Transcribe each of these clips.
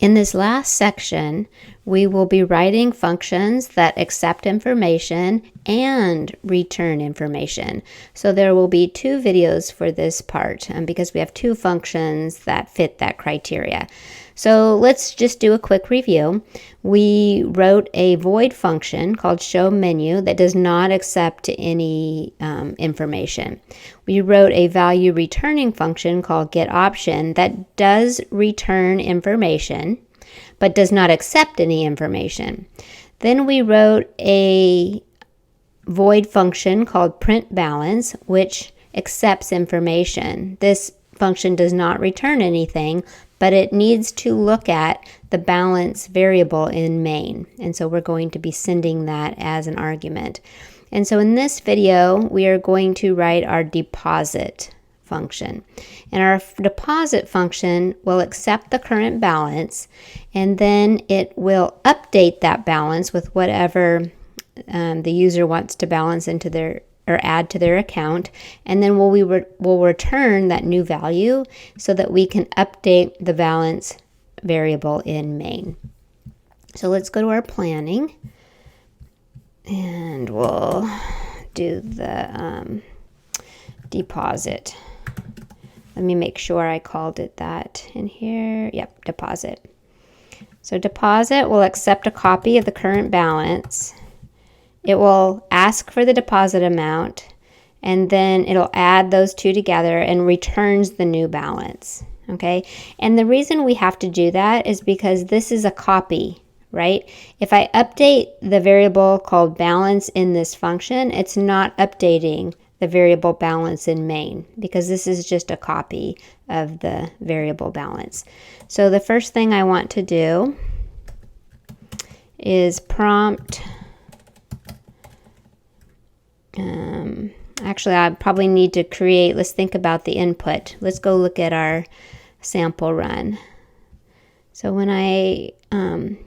In this last section, we will be writing functions that accept information and return information. So there will be 2 videos for this part because we have 2 functions that fit that criteria. So let's just do a quick review. We wrote a void function called showMenu that does not accept any information. We wrote a value returning function called getOption that does return information but does not accept any information. Then we wrote a void function called printBalance, which accepts information. This function does not return anything, but it needs to look at the balance variable in main. And so we're going to be sending that as an argument. And so in this video, we are going to write our deposit function. And our deposit function will accept the current balance, and then it will update that balance with whatever the user wants to balance into their or add to their account, and then we'll return that new value so that we can update the balance variable in main. So let's go to our planning, and we'll do the deposit. Let me make sure I called it that in here. Yep, deposit. So deposit will accept a copy of the current balance. It will ask for the deposit amount, and then it'll add those 2 together and returns the new balance. Okay, and the reason we have to do that is because this is a copy, right? If I update the variable called balance in this function, it's not updating the variable balance in main because this is just a copy of the variable balance. So the first thing I want to do is prompt. Actually, I probably need to create, let's think about the input. Let's go look at our sample run. So when I'm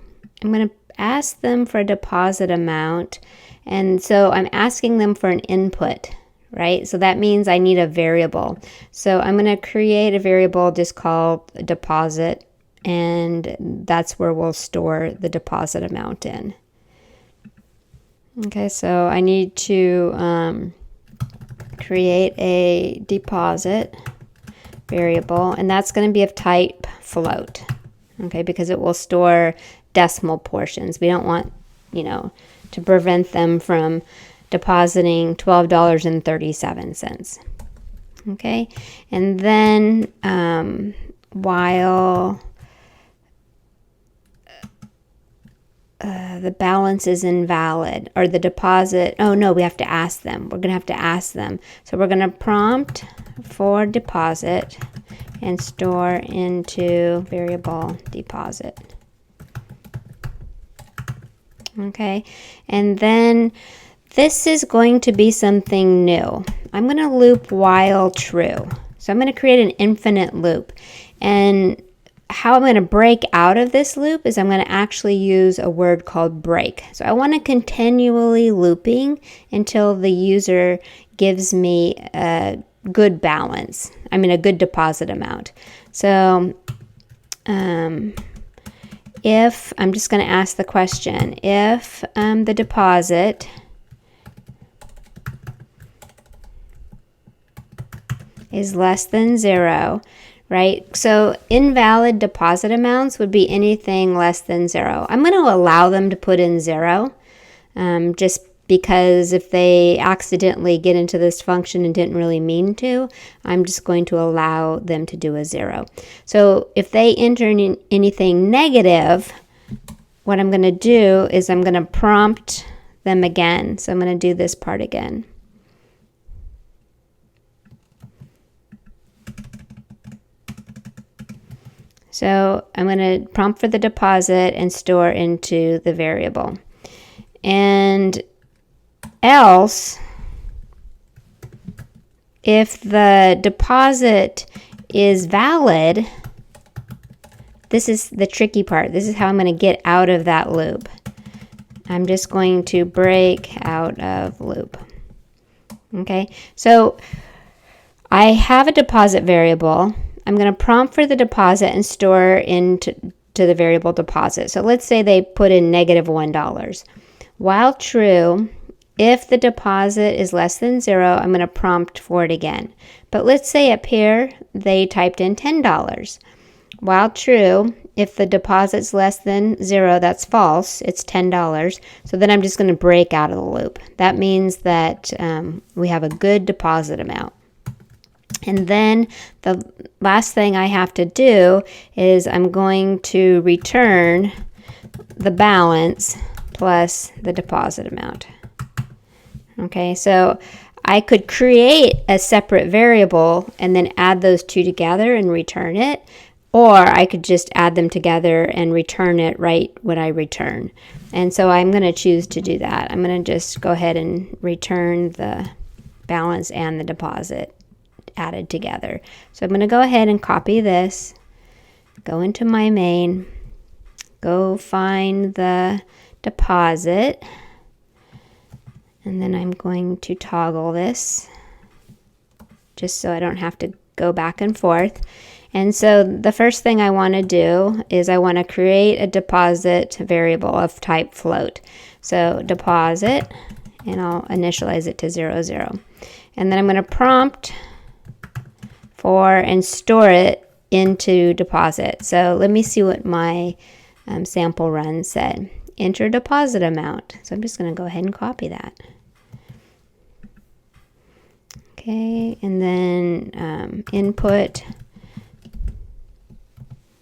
going to ask them for a deposit amount, and so I'm asking them for an input, right? So that means I need a variable. So I'm going to create a variable just called deposit, and that's where we'll store the deposit amount in. Okay, so I need to create a deposit variable, and that's going to be of type float, okay, because it will store decimal portions. We don't want, to prevent them from depositing $12.37. Okay, and then while the balance is invalid, or the deposit, oh no, we have to ask them. We're going to have to ask them. So we're going to prompt for deposit and store into variable deposit. Okay, and then this is going to be something new. I'm going to loop while true. So I'm going to create an infinite loop. And how I'm going to break out of this loop is I'm going to actually use a word called break. So I want to continually looping until the user gives me a good balance. A good deposit amount. So if, I'm just going to ask the question, if the deposit is less than 0, right? So invalid deposit amounts would be anything less than 0. I'm going to allow them to put in 0 just because if they accidentally get into this function and didn't really mean to, I'm just going to allow them to do a 0. So if they enter anything negative, what I'm going to do is I'm going to prompt them again. So I'm going to do this part again. So I'm going to prompt for the deposit and store into the variable. And else, if the deposit is valid, this is the tricky part. This is how I'm going to get out of that loop. I'm just going to break out of loop. Okay, so I have a deposit variable. I'm going to prompt for the deposit and store into to the variable deposit. So let's say they put in -$1. While true, if the deposit is less than 0, I'm going to prompt for it again. But let's say up here they typed in $10. While true, if the deposit's less than 0, that's false. It's $10. So then I'm just going to break out of the loop. That means that we have a good deposit amount. And then the last thing I have to do is I'm going to return the balance plus the deposit amount. Okay, so I could create a separate variable and then add those two together and return it, or I could just add them together and return it right when I return. And so I'm going to choose to do that. I'm going to just go ahead and return the balance and the deposit added together. So I'm going to go ahead and copy this, go into my main, go find the deposit, and then I'm going to toggle this just so I don't have to go back and forth. And so the first thing I want to do is I want to create a deposit variable of type float. So deposit, and I'll initialize it to 00. And then I'm going to prompt for and store it into deposit. So let me see what my sample run said. Enter deposit amount. So I'm just going to go ahead and copy that. Okay, and then input,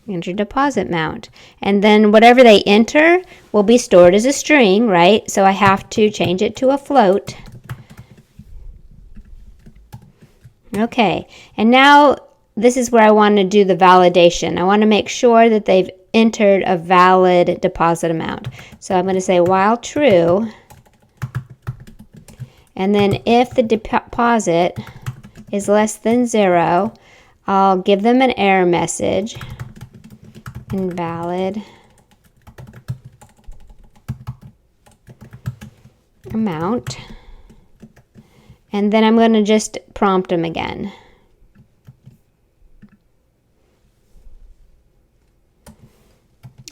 enter deposit amount. And then whatever they enter will be stored as a string, right? So I have to change it to a float. Okay, and now this is where I want to do the validation. I want to make sure that they've entered a valid deposit amount. So I'm going to say while true, and then if the deposit is less than 0, I'll give them an error message, invalid amount, and then I'm going to just prompt them again.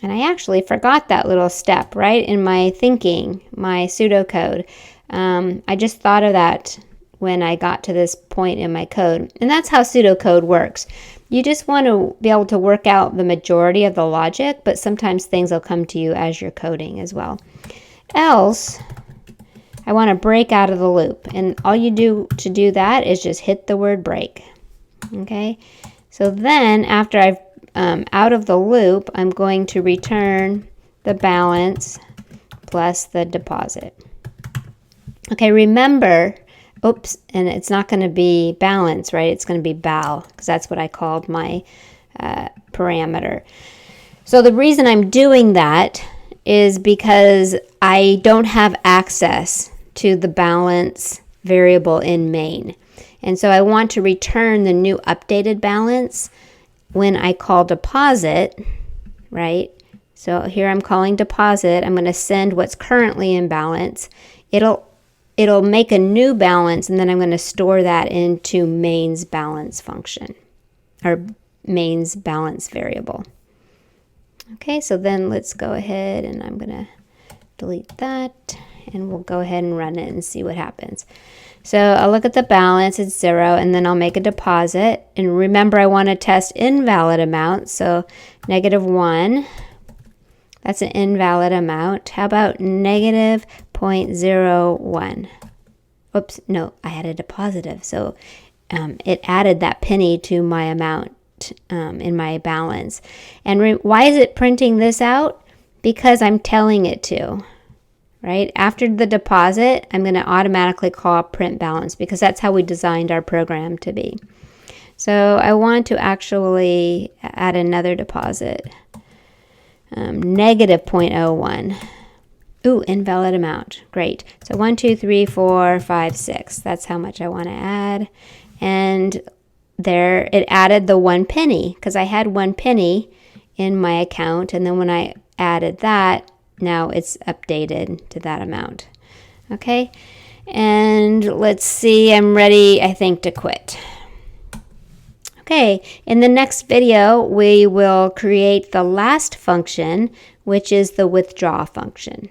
And I actually forgot that little step right in my thinking, my pseudocode. I just thought of that when I got to this point in my code. And that's how pseudocode works. You just want to be able to work out the majority of the logic, but sometimes things will come to you as you're coding as well. Else, I want to break out of the loop. And all you do to do that is just hit the word break. Okay? So then after I've out of the loop, I'm going to return the balance plus the deposit. Okay, remember, oops, and it's not going to be balance, right? It's going to be bal, because that's what I called my parameter. So the reason I'm doing that is because I don't have access to the balance variable in main. And so I want to return the new updated balance when I call deposit, right? So here I'm calling deposit. I'm going to send what's currently in balance. It'll make a new balance, and then I'm going to store that into main's balance function, or main's balance variable. Okay, so then let's go ahead and I'm going to delete that, and we'll go ahead and run it and see what happens. So I'll look at the balance, it's 0, and then I'll make a deposit. And remember, I want to test invalid amount, so -1, that's an invalid amount. How about -0.01? Oops, no, I had a depositive, so it added that penny to my amount in my balance. And why is it printing this out? Because I'm telling it to. Right? After the deposit, I'm going to automatically call print balance because that's how we designed our program to be. So I want to actually add another deposit. -0.01. Ooh, invalid amount. Great. So 1, 2, 3, 4, 5, 6. That's how much I want to add. And there it added the 1 penny because I had 1 penny in my account. And then when I added that, now it's updated to that amount. Okay, and let's see, I'm ready, I think, to quit. Okay, in the next video, we will create the last function, which is the withdraw function.